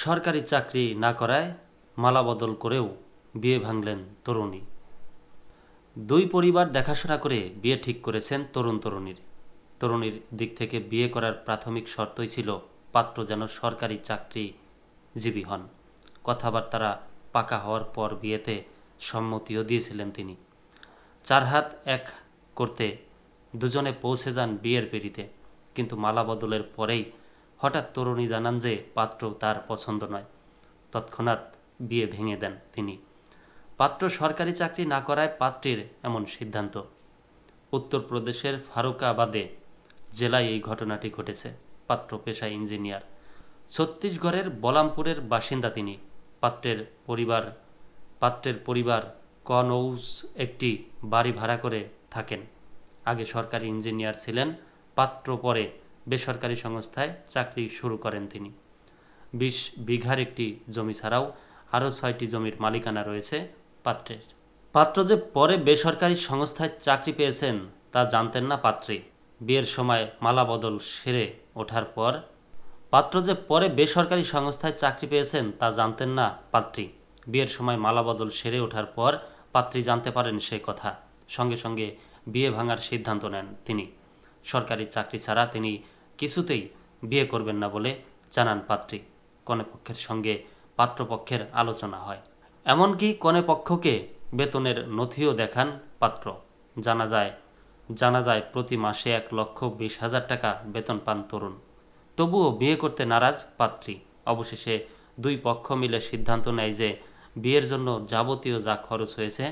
সরকারি চাকরি না করায় মালাবদল করেও বিয়ে ভাঙলেন তরুণী। দুই পরিবার দেখাশোনা করে বিয়ে ঠিক করেছেন তরুণীর। তরুণীর দিক থেকে বিয়ে করার প্রাথমিক শর্তই ছিল পাত্র যেন সরকারি চাকরিজীবী হন। কথাবার্তা পাকা হওয়ার পর বিয়েতে সম্মতিও দিয়েছিলেন তিনি। 4 হাত এক করতে দুজনে পৌঁছে যান বিয়ের পিঁড়িতে। কিন্তু মালাবদলের পরেই হঠাৎ তরুণী জানান যে পাত্র তার পছন্দ নয়। তৎক্ষণাৎ বিয়ে ভেঙে দেন তিনি। পাত্র সরকারি চাকরি না করায় পাত্রীর এমন সিদ্ধান্ত। উত্তরপ্রদেশের ফারুকাবাদে জেলায় এই ঘটনাটি ঘটেছে। পাত্র পেশায় ইঞ্জিনিয়ার। ছত্তিশগড়ের বলামপুরের বাসিন্দা তিনি। পাত্রের পরিবার কনৌজ একটি বাড়ি ভাড়া করে থাকেন। আগে সরকারি ইঞ্জিনিয়ার ছিলেন পাত্র, পরে বেসরকারি সংস্থায় চাকরি শুরু করেন তিনি। 20 বিঘার একটি জমি ছাড়াও আরও 6টি জমির মালিকানা রয়েছে পাত্রের। পাত্র যে পরে বেসরকারি সংস্থায় চাকরি পেয়েছেন তা জানতেন না পাত্রী। বিয়ের সময় মালাবদল সেরে ওঠার পর পাত্র যে পরে বেসরকারি সংস্থায় চাকরি পেয়েছেন তা জানতেন না পাত্রী। বিয়ের সময় মালাবদল সেরে ওঠার পর পাত্রী জানতে পারেন সে কথা। সঙ্গে সঙ্গে বিয়ে ভাঙার সিদ্ধান্ত নেন তিনি। সরকারি চাকরি ছাড়া তিনি কিছুতেই বিয়ে করবেন না বলে জানান পাত্রী। কনেপক্ষের সঙ্গে পাত্রপক্ষের আলোচনা হয়। এমনকি কনেপক্ষকে বেতনের নথিও দেখান পাত্র। জানা যায় প্রতি মাসে 1,20,000 টাকা বেতন পান তরুণ। তবুও বিয়ে করতে নারাজ পাত্রী। অবশেষে দুই পক্ষ মিলে সিদ্ধান্ত নেয় যে বিয়ের জন্য যাবতীয় যা খরচ হয়েছে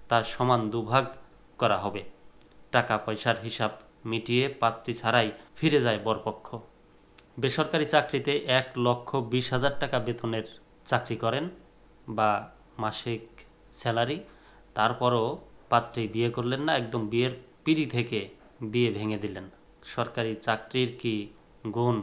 তা সমান দুভাগ করা হবে। টাকা পয়সার হিসাব মিটিয়ে পাত্রী ছাড়াই ফিরে যায় বরপক্ষ। বেসরকারি চাকরিতে 1,20,000 টাকা বেতনের চাকরি করেন বা মাসিক স্যালারি। তারপরও পাত্রী বিয়ে করলেন না, একদম বিয়ের পিঁড়ি থেকে বিয়ে ভেঙে দিলেন। সরকারি চাকরির কি গুণ!